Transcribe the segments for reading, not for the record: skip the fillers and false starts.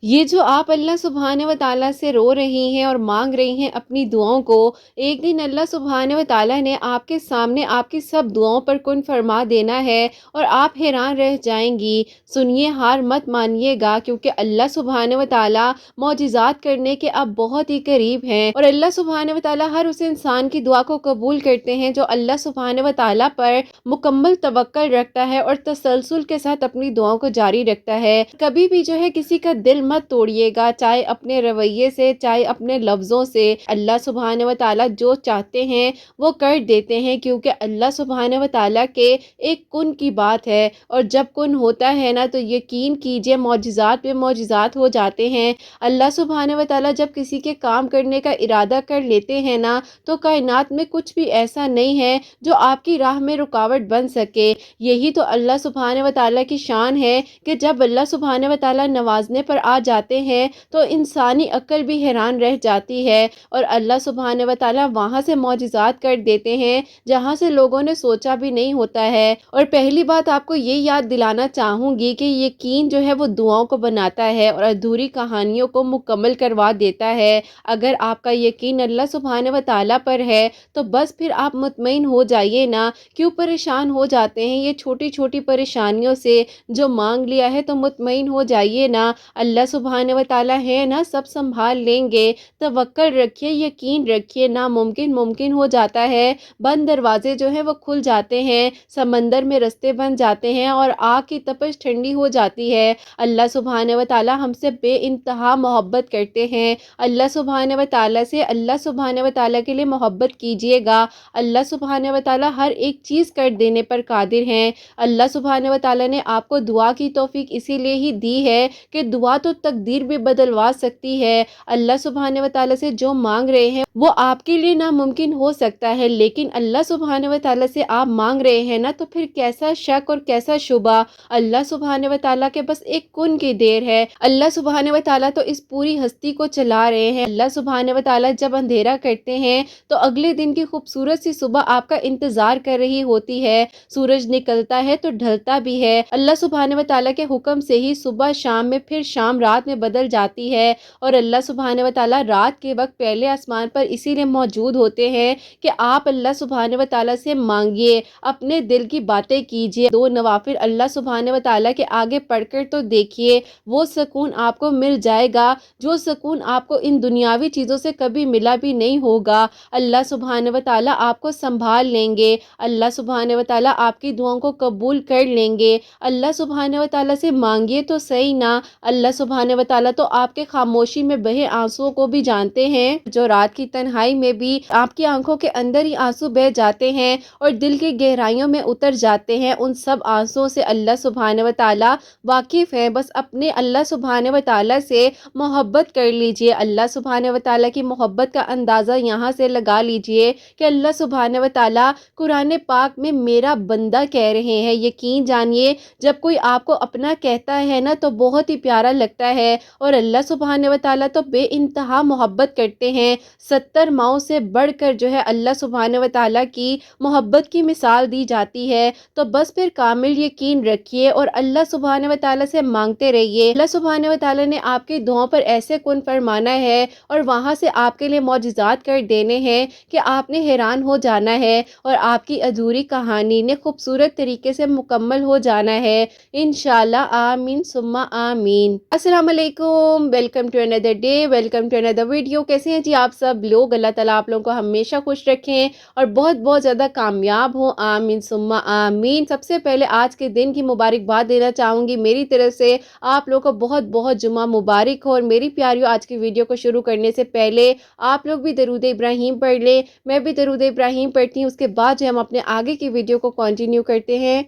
یہ جو آپ اللہ سبحانہ و تعالیٰ سے رو رہی ہیں اور مانگ رہی ہیں اپنی دعاؤں کو، ایک دن اللہ سبحانہ و تعالیٰ نے آپ کے سامنے آپ کی سب دعاؤں پر کن فرما دینا ہے اور آپ حیران رہ جائیں گی۔ سنیے، ہار مت مانیے گا، کیونکہ اللہ سبحانہ و تعالیٰ معجزات کرنے کے اب بہت ہی قریب ہیں، اور اللہ سبحانہ و تعالیٰ ہر اس انسان کی دعا کو قبول کرتے ہیں جو اللہ سبحانہ و تعالیٰ پر مکمل توکل رکھتا ہے اور تسلسل کے ساتھ اپنی دعاؤں کو جاری رکھتا ہے۔ کبھی بھی جو ہے کسی کا دل مت توڑیے گا، چاہے اپنے رویے سے، چاہے اپنے لفظوں سے۔ اللہ سبحانہ و تعالیٰ جو چاہتے ہیں وہ کر دیتے ہیں، کیونکہ اللہ سبحانہ و تعالیٰ کے ایک کن کی بات ہے، اور جب کن ہوتا ہے نا تو یقین کیجئے معجزات پہ معجزات ہو جاتے ہیں۔ اللہ سبحانہ و تعالیٰ جب کسی کے کام کرنے کا ارادہ کر لیتے ہیں نا تو کائنات میں کچھ بھی ایسا نہیں ہے جو آپ کی راہ میں رکاوٹ بن سکے۔ یہی تو اللہ سبحانہ و تعالیٰ کی شان ہے کہ جب اللہ سبحانہ و تعالیٰ نوازنے پر آ جاتے ہیں تو انسانی عقل بھی حیران رہ جاتی ہے، اور اللہ سبحانہ و تعالیٰ وہاں سے معجزات کر دیتے ہیں جہاں سے لوگوں نے سوچا بھی نہیں ہوتا ہے۔ اور پہلی بات آپ کو یہ یاد دلانا چاہوں گی کہ یقین جو ہے وہ دعاؤں کو بناتا ہے اور ادھوری کہانیوں کو مکمل کروا دیتا ہے۔ اگر آپ کا یقین اللہ سبحانہ و تعالیٰ پر ہے تو بس پھر آپ مطمئن ہو جائیے نا۔ کیوں پریشان ہو جاتے ہیں یہ چھوٹی چھوٹی پریشانیوں سے؟ جو مانگ لیا ہے تو مطمئن ہو جائیے نا، اللہ سبحانہ و تعالیٰ ہے نا، سب سنبھال لیں گے۔ توکل رکھیے، یقین رکھیے، ناممکن ممکن ہو جاتا ہے، بند دروازے جو ہیں وہ کھل جاتے ہیں، سمندر میں رستے بن جاتے ہیں، اور آگ کی تپش ٹھنڈی ہو جاتی ہے۔ اللہ سبحانہ و تعالیٰ ہم سے بے انتہا محبت کرتے ہیں۔ اللہ سبحانہ و تعالیٰ سے، اللہ سبحانہ و تعالیٰ کے لیے محبت کیجیے گا۔ اللہ سبحانہ و تعالیٰ ہر ایک چیز کر دینے پر قادر ہیں۔ اللہ سبحانہ و تعالیٰ نے آپ کو دعا کی توفیق اسی لیے ہی دی ہے کہ دعا تو تقدیر بھی بدلوا سکتی ہے۔ اللہ سبحانہ و تعالیٰ سے جو مانگ رہے ہیں وہ آپ کے لیے ناممکن ہو سکتا ہے، لیکن اللہ سبحانہ و تعالیٰ سے آپ مانگ رہے ہیں نا تو پھر کیسا شک اور کیسا شبہ؟ اللہ سبحانہ و تعالیٰ کے بس ایک کن کی دیر ہے۔ اللہ سبحانہ و تعالیٰ تو اس پوری ہستی کو چلا رہے ہیں۔ اللہ سبحانہ و تعالیٰ جب اندھیرا کرتے ہیں تو اگلے دن کی خوبصورت سی صبح آپ کا انتظار کر رہی ہوتی ہے۔ سورج نکلتا ہے تو ڈھلتا بھی ہے۔ اللہ سبحانہ و تعالیٰ کے حکم سے ہی صبح شام میں، پھر شام رات میں بدل جاتی ہے، اور اللہ سبحانہ و تعالیٰ رات کے وقت پہلے آسمان پر اسی لیے موجود ہوتے ہیں کہ آپ اللہ سبحانہ و تعالیٰ سے مانگیے، اپنے دل کی باتیں کیجیے، دو نوافل اللہ سبحانہ و تعالیٰ کے آگے پڑھ کر تو دیکھیے، وہ سکون آپ کو مل جائے گا جو سکون آپ کو ان دنیاوی چیزوں سے کبھی ملا بھی نہیں ہوگا۔ اللہ سبحانہ و تعالیٰ آپ کو سنبھال لیں گے، اللہ سبحانہ و تعالیٰ آپ کی دعاؤں کو قبول کر لیں گے۔ اللہ سبحانہ و تعالیٰ سے مانگیے تو صحیح نا، اللہ سبحانہ و تعالیٰ تو آپ کے خاموشی میں بہے آنسوؤں کو بھی جانتے ہیں، جو رات کی تنہائی میں بھی آپ کی آنکھوں کے اندر ہی آنسو بہہ جاتے ہیں اور دل کی گہرائیوں میں اتر جاتے ہیں۔ ان سب آنسوؤں سے اللہ سبحانہ و تعالیٰ واقف ہیں۔ بس اپنے اللہ سبحانہ و تعالیٰ سے محبت کر لیجئے۔ اللہ سبحانہ و تعالیٰ کی محبت کا اندازہ یہاں سے لگا لیجئے کہ اللہ سبحانہ و تعالیٰ قرآن پاک میں میرا بندہ کہہ رہے ہیں۔ یقین جانیے، جب کوئی آپ کو اپنا کہتا ہے نا تو بہت ہی پیارا لگتا ہے، اور اللہ سبحانہ و تعالیٰ تو بے انتہا محبت کرتے ہیں۔ 70 ماؤں سے بڑھ کر جو ہے اللہ سبحانہ و تعالیٰ کی محبت کی مثال دی جاتی ہے۔ تو بس پھر کامل یقین رکھیے اور اللہ سبحانہ و تعالیٰ سے مانگتے رہیے۔ اللہ سبحانہ و تعالیٰ نے آپ کی دعاؤں پر ایسے کن فرمانا ہے اور وہاں سے آپ کے لیے معجزات کر دینے ہیں کہ آپ نے حیران ہو جانا ہے، اور آپ کی ادھوری کہانی نے خوبصورت طریقے سے مکمل ہو جانا ہے انشاءاللہ۔ آمین ثم آمین۔ السلام علیکم، welcome to another day, welcome to another video. کیسے ہیں جی آپ سب لوگ؟ اللہ تعالیٰ آپ لوگوں کو ہمیشہ خوش رکھیں اور بہت بہت زیادہ کامیاب ہوں، آمین ثم آمین۔ سب سے پہلے آج کے دن کی مبارکباد دینا چاہوں گی میری طرف سے، آپ لوگوں کو بہت بہت جمعہ مبارک ہو۔ اور میری پیاریوں، آج کی ویڈیو کو شروع کرنے سے پہلے آپ لوگ بھی درود ابراہیم پڑھ لیں، میں بھی درود ابراہیم پڑھتی ہوں، اس کے بعد جو ہم اپنے آگے کی ویڈیو کو کنٹینیو کرتے ہیں۔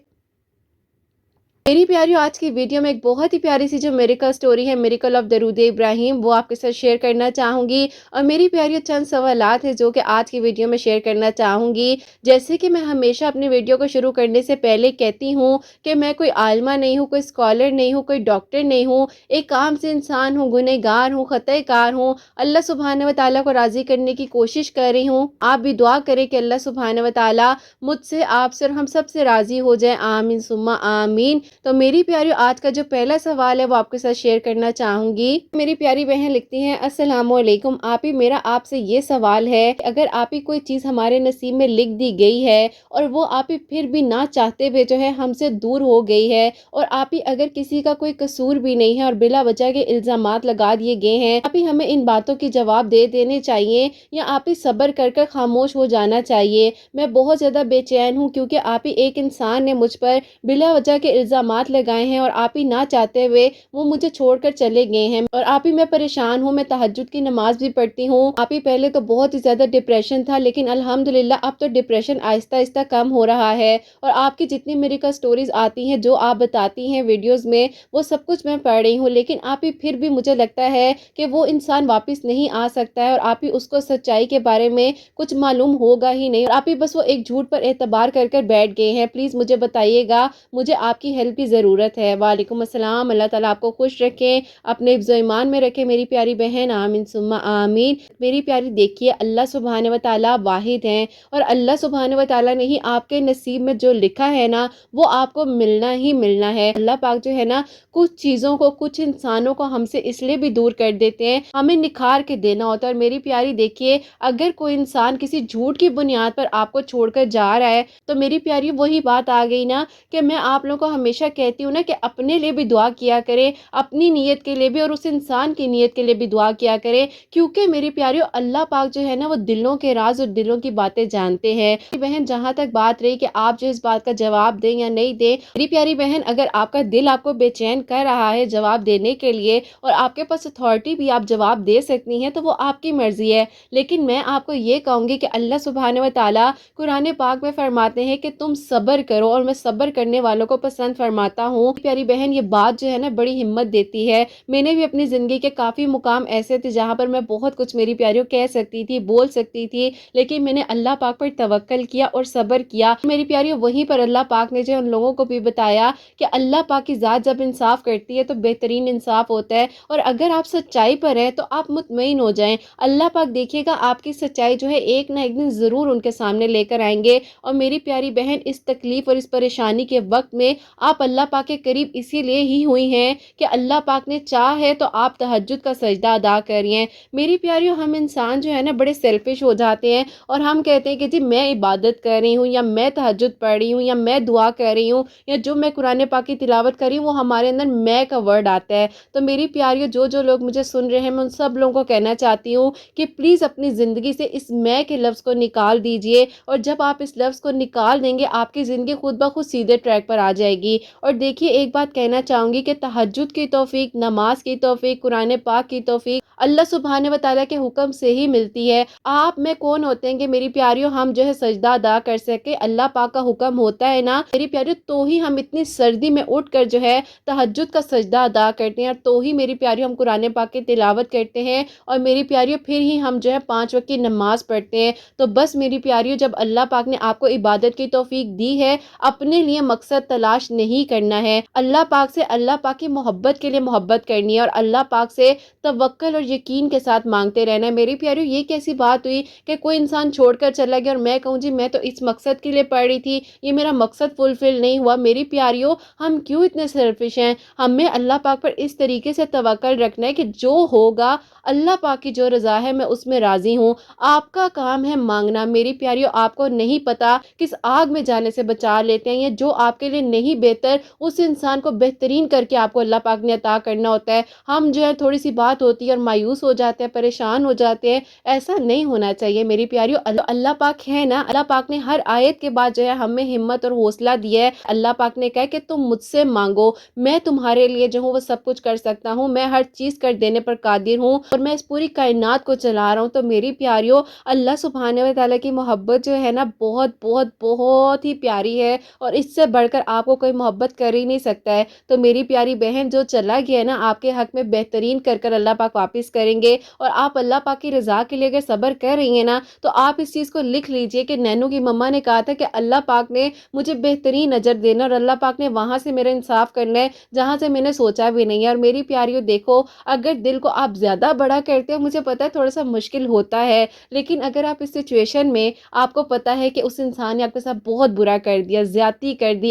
میری پیاریوں، آج کی ویڈیو میں ایک بہت ہی پیاری سی جو میریکل سٹوری ہے، میریکل آف درود ابراہیم، وہ آپ کے ساتھ شیئر کرنا چاہوں گی۔ اور میری پیاریوں، چند سوالات ہیں جو کہ آج کی ویڈیو میں شیئر کرنا چاہوں گی۔ جیسے کہ میں ہمیشہ اپنی ویڈیو کو شروع کرنے سے پہلے کہتی ہوں کہ میں کوئی عالمہ نہیں ہوں، کوئی اسکالر نہیں ہوں، کوئی ڈاکٹر نہیں ہوں، ایک عام سے انسان ہوں، گنہگار ہوں، خطۂ کار ہوں، اللہ سبحانہ و تعالیٰ کو راضی کرنے کی کوشش کر رہی ہوں۔ آپ بھی دعا کریں کہ اللہ سبحانہ و تعالیٰ مجھ سے، آپ سے اور ہم سب سے راضی ہو جائے، آمین ثم آمین۔ تو میری پیاری آج کا جو پہلا سوال ہے وہ آپ کے ساتھ شیئر کرنا چاہوں گی۔ میری پیاری بہن لکھتی ہیں السلام علیکم آپی، میرا آپ سے یہ سوال ہے کہ اگر آپی کوئی چیز ہمارے نصیب میں لکھ دی گئی ہے اور وہ آپی پھر بھی نہ چاہتے ہوئے جو ہے ہم سے دور ہو گئی ہے، اور آپی اگر کسی کا کوئی قصور بھی نہیں ہے اور بلا وجہ کے الزامات لگا دیے گئے ہیں، آپی ہمیں ان باتوں کی جواب دے دینے چاہیے یا آپی صبر کر کر خاموش ہو جانا چاہیے؟ میں بہت زیادہ بے چین ہوں کیونکہ آپی ایک انسان نے مجھ پر بلا وجہ کے الزامات لگائے ہیں اور آپی نہ چاہتے ہوئے وہ مجھے چھوڑ کر چلے گئے ہیں، اور آپی میں پریشان ہوں۔ میں تہجد کی نماز بھی پڑھتی ہوں آپی، پہلے تو بہت ہی زیادہ ڈپریشن تھا لیکن الحمدللہ اب تو ڈپریشن آہستہ آہستہ کم ہو رہا ہے، اور آپ کی جتنی میرے کا سٹوریز آتی ہیں جو آپ بتاتی ہیں ویڈیوز میں وہ سب کچھ میں پڑھ رہی ہوں، لیکن آپی پھر بھی مجھے لگتا ہے کہ وہ انسان واپس نہیں آ سکتا ہے اور آپی اس کو سچائی کے بارے میں کچھ معلوم ہوگا ہی نہیں، اور آپی بس وہ ایک جھوٹ پر اعتبار کر کر بیٹھ گئے ہیں۔ پلیز مجھے بتائیے گا، مجھے آپ کی ہیلپ کی ضرورت ہے۔ وعلیکم السلام، اللہ تعالیٰ آپ کو خوش رکھیں، اپنے حفظ و ایمان میں رکھے میری پیاری بہن، آمین ثم آمین۔ میری پیاری دیکھیے اللہ سبحانہ و تعالیٰ واحد ہیں، اور اللہ سبحانہ و تعالیٰ نے ہی آپ کے نصیب میں جو لکھا ہے نا وہ آپ کو ملنا ہی ملنا ہے۔ اللہ پاک جو ہے نا کچھ چیزوں کو، کچھ انسانوں کو ہم سے اس لیے بھی دور کر دیتے ہیں، ہمیں نکھار کے دینا ہوتا ہے۔ اور میری پیاری دیکھیے اگر کوئی انسان کسی جھوٹ کی بنیاد پر آپ کو چھوڑ کر جا رہا ہے تو میری پیاری وہی بات آ گئی نا کہ میں آپ لوگوں کو ہمیشہ کہتی ہوں نا کہ اپنے لیے بھی دعا کیا کرے، اپنی نیت کے لیے بھی اور اس انسان کی نیت کے لیے بھی دعا کیا کرے، کیونکہ میری پیاریو اللہ پاک جو ہے نا وہ دلوں کے راز اور دلوں کی باتیں جانتے ہیں۔ بہن جہاں تک بات رہی کہ آپ جو اس بات کا جواب دیں یا نہیں دیں، میری پیاری بہن اگر آپ کا دل آپ کو بے چین کر رہا ہے جواب دینے کے لیے اور آپ کے پاس اتھارٹی بھی آپ جواب دے سکتی ہیں تو وہ آپ کی مرضی ہے، لیکن میں آپ کو یہ کہوں گی کہ اللہ سبحانہ و تعالیٰ قرآن پاک میں فرماتے ہیں کہ تم صبر کرو اور میں صبر کرنے والوں کو پسند فرماتا ہوں۔ پیاری بہن یہ بات جو ہے نا بڑی ہمت دیتی ہے۔ میں نے بھی اپنی زندگی کے کافی مقام ایسے تھے جہاں پر میں بہت کچھ میری پیاریوں کہہ سکتی تھی، بول سکتی تھی، لیکن میں نے اللہ پاک پر توکل کیا اور صبر کیا۔ میری پیاریوں وہیں پر اللہ پاک نے جو ان لوگوں کو بھی بتایا کہ اللہ پاک کی ذات جب انصاف کرتی ہے تو بہترین انصاف ہوتا ہے، اور اگر آپ سچائی پر ہیں تو آپ مطمئن ہو جائیں، اللہ پاک دیکھیے گا آپ کی سچائی جو ہے ایک نہ ایک دن ضرور ان کے سامنے لے کر آئیں گے۔ اور میری پیاری بہن اس تکلیف اور اس پریشانی کے وقت میں آپ اللہ پاک کے قریب اسی لیے ہی ہوئی ہیں کہ اللہ پاک نے چاہ ہے تو آپ تہجد کا سجدہ ادا کر رہی ہیں۔ میری پیاریوں ہم انسان جو ہے نا بڑے سیلفش ہو جاتے ہیں اور ہم کہتے ہیں کہ جی میں عبادت کر رہی ہوں یا میں تہجد پڑھ رہی ہوں یا میں دعا کر رہی ہوں یا جو میں قرآن پاک کی تلاوت کر رہی ہوں وہ ہمارے اندر میں کا ورڈ آتا ہے۔ تو میری پیاریوں جو لوگ مجھے سن رہے ہیں میں ان سب لوگوں کو کہنا چاہتی ہوں کہ پلیز اپنی زندگی سے اس میں کے لفظ کو نکال دیجئے، اور جب آپ اس لفظ کو نکال دیں گے آپ کی زندگی خود بخود سیدھے ٹریک پر آ جائے گی۔ اور دیکھیے ایک بات کہنا چاہوں گی کہ تہجد کی توفیق، نماز کی توفیق، قرآن پاک کی توفیق اللہ سبحانہ و تعالیٰ کے حکم سے ہی ملتی ہے۔ آپ میں کون ہوتے ہیں کہ میری پیاریوں ہم جو ہے سجدہ ادا کر سکے؟ اللہ پاک کا حکم ہوتا ہے نا میری پیاریوں، تو ہی ہم اتنی سردی میں اٹھ کر جو ہے تہجد کا سجدہ ادا کرتے ہیں، تو ہی میری پیاریوں ہم قرآن پاک کی تلاوت کرتے ہیں، اور میری پیاریوں پھر ہی ہم جو ہے 5 وقت کی نماز پڑھتے ہیں۔ تو بس میری پیاریوں جب اللہ پاک نے آپ کو عبادت کی توفیق دی ہے اپنے لیے مقصد تلاش نہیں کرنا ہے، اللہ پاک سے اللہ پاک کی محبت کے لیے محبت کرنی ہے اور اللہ پاک سے توکل اور یقین کے ساتھ مانگتے رہنا ہے۔ میری پیاریوں یہ کیسی بات ہوئی کہ کوئی انسان چھوڑ کر چلا گیا اور میں کہوں جی میں تو اس مقصد کے لیے پڑھ رہی تھی، یہ میرا مقصد فلفل نہیں ہوا۔ میری پیاریوں ہم کیوں اتنے سیلفش ہیں؟ ہمیں اللہ پاک پر اس طریقے سے توکل رکھنا ہے کہ جو ہوگا اللہ پاک کی جو رضا ہے میں اس میں راضی ہوں، آپ کا کام ہے مانگنا۔ میری پیاریوں آپ کو نہیں پتا کس آگ میں جانے سے بچا لیتے ہیں، یہ جو آپ کے لیے نہیں بہتر اس انسان کو بہترین کر کے آپ کو اللہ پاک نے عطا کرنا ہوتا ہے۔ ہم جو ہے تھوڑی سی بات ہوتی ہے اور مایوس ہو جاتے ہیں، پریشان ہو جاتے ہیں، ایسا نہیں ہونا چاہیے میری پیاریوں۔ اللہ پاک ہے نا، اللہ پاک نے ہر آیت کے بعد جو ہے ہمیں ہمت اور حوصلہ دیا ہے۔ اللہ پاک نے کہا کہ تم مجھ سے مانگو، میں تمہارے لیے جو ہوں وہ سب کچھ کر سکتا ہوں، میں ہر چیز کر دینے پر قادر ہوں اور میں اس پوری کائنات کو چلا رہا ہوں۔ تو میری پیاریوں اللہ سبحانہ و تعالیٰ کی محبت جو ہے نا بہت بہت بہت ہی پیاری ہے، اور اس سے بڑھ کر آپ کو کوئی محبت کر ہی نہیں سکتا ہے۔ تو میری پیاری بہن جو چلا گیا ہے نا آپ کے حق میں بہترین کر کر اللہ پاک واپس کریں گے، اور آپ اللہ پاک کی رضا کے لیے اگر صبر کر رہی ہیں نا تو آپ اس چیز کو لکھ لیجئے کہ نینو کی مما نے کہا تھا کہ اللہ پاک نے مجھے بہترین اجر دینا اور اللہ پاک نے وہاں سے میرا انصاف کرنا ہے جہاں سے میں نے سوچا بھی نہیں ہے۔ اور میری پیاریوں دیکھو اگر دل کو آپ زیادہ بڑا کرتے ہو، مجھے پتا ہے تھوڑا سا مشکل ہوتا ہے، لیکن اگر آپ اس سچویشن میں آپ کو پتا ہے کہ اس انسان نے آپ کے ساتھ بہت برا کر دیا، زیادتی کر دی،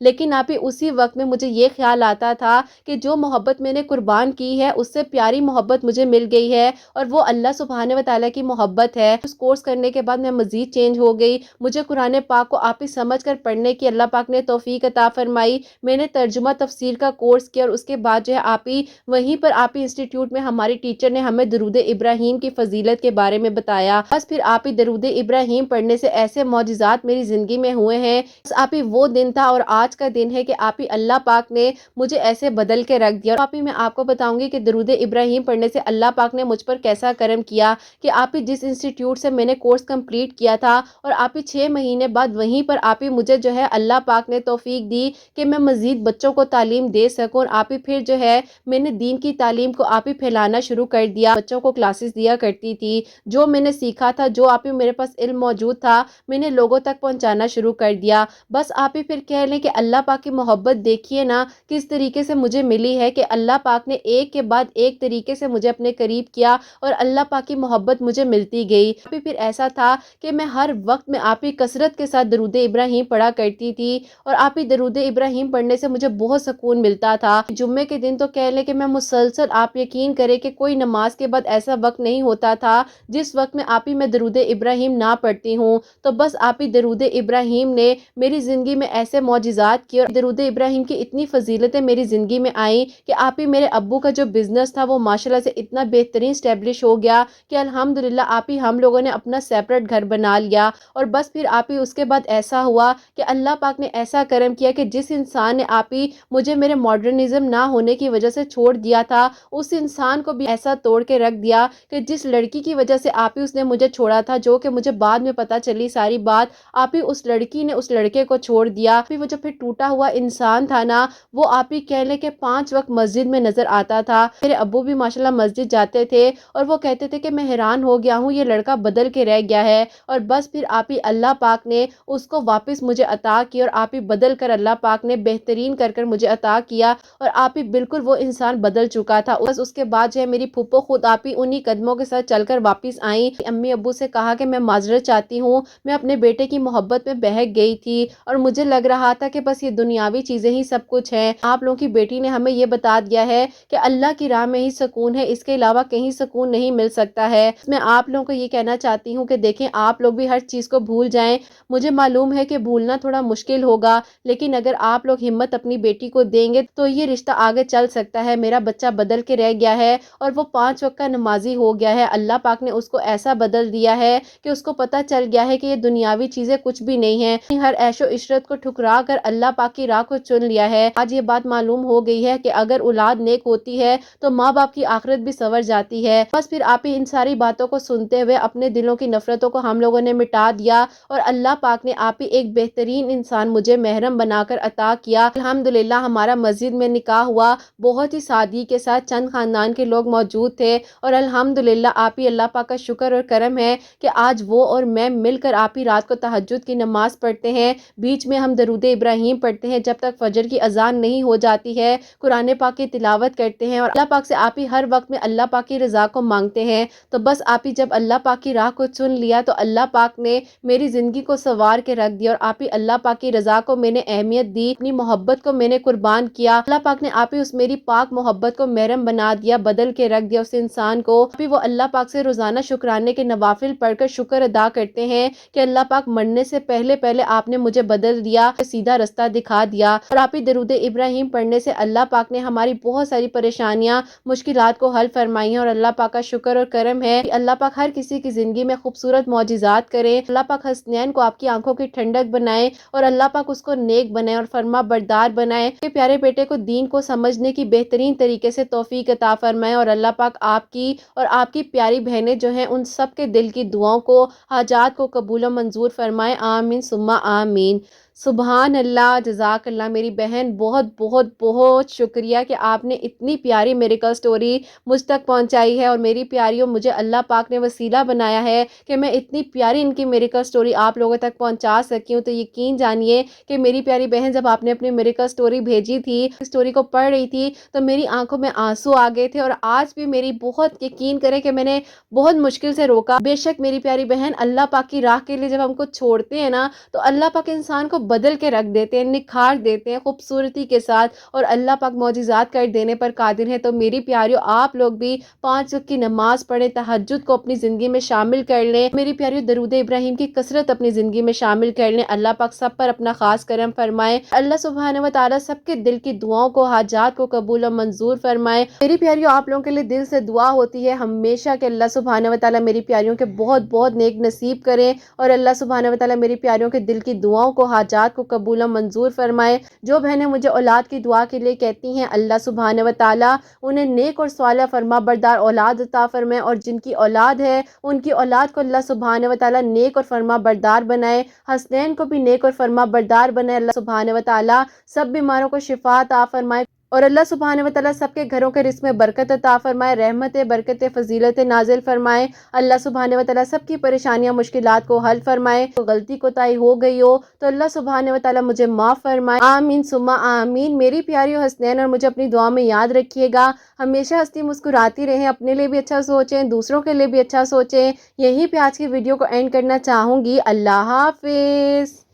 لیکن آپ ہی اسی وقت میں مجھے یہ خیال آتا تھا کہ جو محبت میں نے قربان کی ہے اس سے پیاری محبت مجھے مل گئی ہے، اور وہ اللہ سبحانہ و تعالیٰ کی محبت ہے۔ اس کورس کرنے کے بعد میں مزید چینج ہو گئی، مجھے قرآن پاک کو آپ ہی سمجھ کر پڑھنے کی اللہ پاک نے توفیق عطا فرمائی۔ میں نے ترجمہ تفسیر کا کورس کیا، اور اس کے بعد جو ہے آپ ہی وہیں پر آپ ہی انسٹیٹیوٹ میں ہماری ٹیچر نے ہمیں درود ابراہیم کی فضیلت کے بارے میں بتایا۔ بس پھر آپ ہی درود ابراہیم پڑھنے سے ایسے معجزات میری زندگی میں ہوئے ہیں۔ بس آپ ہی وہ دن تھا اور آج کا دن ہے کہ آپ ہی اللہ پاک نے مجھے ایسے بدل کے رکھ دیا۔ اور آپ ہی میں آپ کو بتاؤں گی کہ درود ابراہیم پڑھنے سے اللہ پاک نے مجھ پر کیسا کرم کیا کہ آپ ہی جس انسٹیٹیوٹ سے میں نے کورس کمپلیٹ کیا تھا، اور آپ ہی 6 مہینے بعد وہیں پر آپ ہی مجھے جو ہے اللہ پاک نے توفیق دی کہ میں مزید بچوں کو تعلیم دے سکوں، اور آپ ہی پھر جو ہے میں نے دین کی تعلیم کو آپ ہی پھیلانا شروع کر دیا۔ بچوں کو کلاسز دیا کرتی تھی، جو میں نے سیکھا تھا، جو آپ ہی میرے پاس علم موجود تھا، میں نے لوگوں تک پہنچانا شروع کر دیا۔ بس آپ ہی پھر کہہ لیں کہ اللہ پاک کی محبت دیکھیے نا کس طریقے سے مجھے ملی ہے، کہ اللہ پاک نے ایک کے بعد ایک طریقے سے مجھے اپنے قریب کیا، اور اللہ پاک کی محبت مجھے ملتی گئی۔ آپ ہی پھر ایسا تھا کہ میں ہر وقت میں آپ ہی کثرت کے ساتھ درود ابراہیم پڑھا کرتی تھی، اور آپ ہی درود ابراہیم پڑھنے سے مجھے بہت سکون ملتا تھا۔ جمعے کے دن تو کہہ لیں کہ میں مسلسل، آپ یقین کریں کہ کوئی نماز کے بعد ایسا وقت نہیں ہوتا تھا جس وقت میں آپ ہی میں درود ابراہیم نہ پڑھتی ہوں۔ تو بس آپ ہی درود ابراہیم نے میری زندگی میں ایسے معجزات کیے، اور درود ابراہیم کی اتنی فضیلتیں میری زندگی میں آئیں کہ آپ ہی میرے ابو کا جو بزنس تھا وہ ماشاءاللہ سے اتنا بہترین اسٹیبلش ہو گیا کہ الحمدللہ آپ ہی ہم لوگوں نے اپنا سیپریٹ گھر بنا لیا۔ اور بس پھر آپ ہی اس کے بعد ایسا ہوا کہ اللہ پاک نے ایسا کرم کیا کہ جس انسان نے آپ ہی مجھے میرے ماڈرنزم نہ ہونے کی وجہ سے چھوڑ دیا تھا، اس انسان کو بھی ایسا توڑ کے رکھ دیا کہ جس لڑکی کی وجہ سے آپ ہی اس نے مجھے چھوڑا تھا، جو کہ مجھے بعد میں پتہ چلی ساری بات، آپ ہی اس لڑکی نے اس لڑکے کو چھوڑ دیا۔ پھر وہ جو پھر ٹوٹا ہوا انسان تھا نا، وہ آپ ہی کہہ لیں کہ 5 وقت مسجد میں نظر آتا تھا۔ میرے ابو بھی ماشاءاللہ مسجد جاتے تھے، اور وہ کہتے تھے کہ میں حیران ہو گیا ہوں، یہ لڑکا بدل کے رہ گیا ہے۔ اور بس پھر آپ ہی اللہ پاک نے اس کو واپس مجھے عطا کیا، اور آپ ہی بدل کر اللہ پاک نے بہترین کر مجھے عطا کیا، اور آپ ہی بالکل وہ انسان بدل چکا تھا۔ بس اس کے بعد جو ہے میری پھپھو خود آپ ہی انہی قدموں کے ساتھ چل کر واپس آئیں۔ امی ابو سے کہا کہ میں معذرت چاہتی ہوں، میں اپنے بیٹے کی محبت میں بہک گئی تھی، اور مجھے لگ رہا تھا کہ بس یہ دنیاوی چیزیں ہی سب کچھ ہیں۔ آپ لوگوں کی بیٹی نے ہمیں یہ بتا دیا ہے کہ اللہ کی راہ میں ہی سکون ہے، اس کے علاوہ کہیں سکون نہیں مل سکتا ہے۔ میں آپ لوگوں کو یہ کہنا چاہتی ہوں کہ دیکھیں آپ لوگ بھی ہر چیز کو بھول جائیں۔ مجھے معلوم ہے کہ بھولنا تھوڑا مشکل ہوگا، لیکن اگر آپ لوگ ہمت اپنی بیٹی کو دیں گے تو یہ رشتہ آگے چل سکتا ہے۔ میرا بچہ بدل کے رہ گیا ہے، اور وہ 5 وقت کا نمازی ہو گیا ہے۔ اللہ پاک نے اس کو ایسا بدل دیا ہے کہ اس کو پتہ چل گیا ہے کہ یہ دنیاوی چیزیں کچھ بھی نہیں ہیں، ہر عیش و عشرت کو ٹھکرا کر اللہ پاک کی راہ کو چن لیا ہے۔ آج یہ بات معلوم ہو گئی ہے کہ اگر اولاد نیک ہوتی ہے تو ماں باپ کی آخرت بھی سنور جاتی ہے۔ بس پھر آپ ہی ان ساری باتوں کو سنتے ہوئے اپنے دلوں کی نفرتوں کو ہم لوگوں نے مٹا دیا، اور اللہ پاک نے آپ ہی ایک بہترین انسان مجھے محرم بنا کر عطا کیا۔ الحمدللہ ہمارا مسجد میں نکاح ہوا، بہت ہی سادگی کے ساتھ، چند خاندان کے لوگ موجود تھے، اور الحمدللہ آپ ہی اللہ پاک کا شکر اور کرم ہے کہ آج وہ اور میں مل کر آپ ہی رات کو تہجد کی نماز پڑھتے ہیں، بیچ میں ہم درود ابراہیم پڑھتے ہیں، جب تک فجر کی اذان نہیں ہو جاتی ہے قرآن پاک کی تلاوت کرتے ہیں، اور اللہ پاک سے آپ ہی ہر وقت میں اللہ پاک کی رضا کو مانگتے ہیں۔ تو بس آپ ہی جب اللہ پاک کی راہ کو چن لیا تو اللہ پاک نے میری زندگی کو سنوار کے رکھ دیا، اور آپ ہی اللہ پاک کی رضا کو میں نے اہمیت دی، اپنی محبت کو میں نے قربان کیا۔ اللہ پاک نے آپ ہی اس میری پاک محبت کو محرم بنا دیا، بدل کے رکھ دیا اس انسان کو۔ آپ ہی وہ اللہ پاک سے روزانہ شکرانے کے نوافل پڑھ کر شکر ادا کرتے ہیں کہ اللہ پاک مرنے سے پہلے پہلے آپ نے مجھے بدل دیا، سیدھا رستہ دکھا دیا۔ اور آپ ہی درود ابراہیم پڑھنے سے اللہ پاک نے ہماری بہت ساری پریشانیاں، مشکلات کو حل فرمائی ہیں، اور اللہ پاک کا شکر اور کرم ہے کہ اللہ پاک ہر کسی کی زندگی میں خوبصورت معجزات کرے۔ اللہ پاک حسنین کو آپ کی آنکھوں کی ٹھنڈک بنائے، اور اللہ پاک اس کو نیک بنائے اور فرما بردار بنائے، کہ پیارے بیٹے کو دین کو سمجھنے کی بہترین طریقے سے توفیق عطا فرمائے، اور اللہ پاک آپ کی اور آپ کی پیاری بہنیں جو ہیں ان سب کے دل کی دعاؤں کو، حاجات کو قبول و منظور فرمائے، آمین ثم آمین۔ سبحان اللہ، جزاک اللہ میری بہن، بہت بہت بہت شکریہ کہ آپ نے اتنی پیاری میریکل سٹوری مجھ تک پہنچائی ہے، اور میری پیاریوں، مجھے اللہ پاک نے وسیلہ بنایا ہے کہ میں اتنی پیاری ان کی میریکل سٹوری آپ لوگوں تک پہنچا سکی ہوں۔ تو یقین جانیے کہ میری پیاری بہن جب آپ نے اپنی میریکل سٹوری بھیجی تھی، سٹوری کو پڑھ رہی تھی، تو میری آنکھوں میں آنسو آ گئے تھے، اور آج بھی میری بہت، یقین کریں کہ میں نے بہت مشکل سے روکا۔ بے شک میری پیاری بہن، اللہ پاک کی راہ کے لیے جب ہم کو چھوڑتے ہیں نا، تو اللہ پاک انسان کو بدل کے رکھ دیتے ہیں، نکھار دیتے ہیں خوبصورتی کے ساتھ، اور اللہ پاک معجزات کر دینے پر قادر ہے۔ تو میری پیاریوں، آپ لوگ بھی 5 وقت کی نماز پڑھیں، تہجد کو اپنی زندگی میں شامل کر لیں۔ میری پیاریوں، درود ابراہیم کی کثرت اپنی زندگی میں شامل کر لیں۔ اللہ پاک سب پر اپنا خاص کرم فرمائے۔ اللہ سبحانہ و تعالی سب کے دل کی دعاؤں کو، حاجات کو قبول و منظور فرمائے۔ میری پیاریوں، آپ لوگوں کے لیے دل سے دعا ہوتی ہے ہمیشہ کہ اللہ سبحانہ و تعالی میری پیاریوں کے بہت بہت نیک نصیب کریں، اور اللہ سبحانہ و تعالی میری پیاریوں کے دل کی دعاؤں کو، حاجات کو قبول و منظور فرمائے۔ جو بہنیں مجھے اولاد کی دعا کے لیے کہتی ہیں، اللہ سبحانہ و تعالی انہیں نیک اور صالح فرما بردار اولاد عطا فرمائے، اور جن کی اولاد ہے ان کی اولاد کو اللہ سبحانہ و تعالی نیک اور فرما بردار بنائے، حسنین کو بھی نیک اور فرما بردار بنائے۔ اللہ سبحانہ و تعالی سب بیماروں کو شفا عطا فرمائے، اور اللہ سبحانہ و تعالی سب کے گھروں کے رزق میں برکت عطا فرمائے، رحمت، برکت، فضیلت نازل فرمائے۔ اللہ سبحانہ و تعالی سب کی پریشانیاں، مشکلات کو حل فرمائے۔ غلطی کوتاہی ہو گئی ہو تو اللہ سبحانہ و تعالی مجھے معاف فرمائے، آمین ثم آمین۔ میری پیاری حسنین، اور مجھے اپنی دعا میں یاد رکھیے گا، ہمیشہ ہنستی مسکراتی رہیں، اپنے لیے بھی اچھا سوچیں، دوسروں کے لیے بھی اچھا سوچیں۔ یہیں پہ آج کی ویڈیو کو اینڈ کرنا چاہوں گی۔ اللہ حافظ۔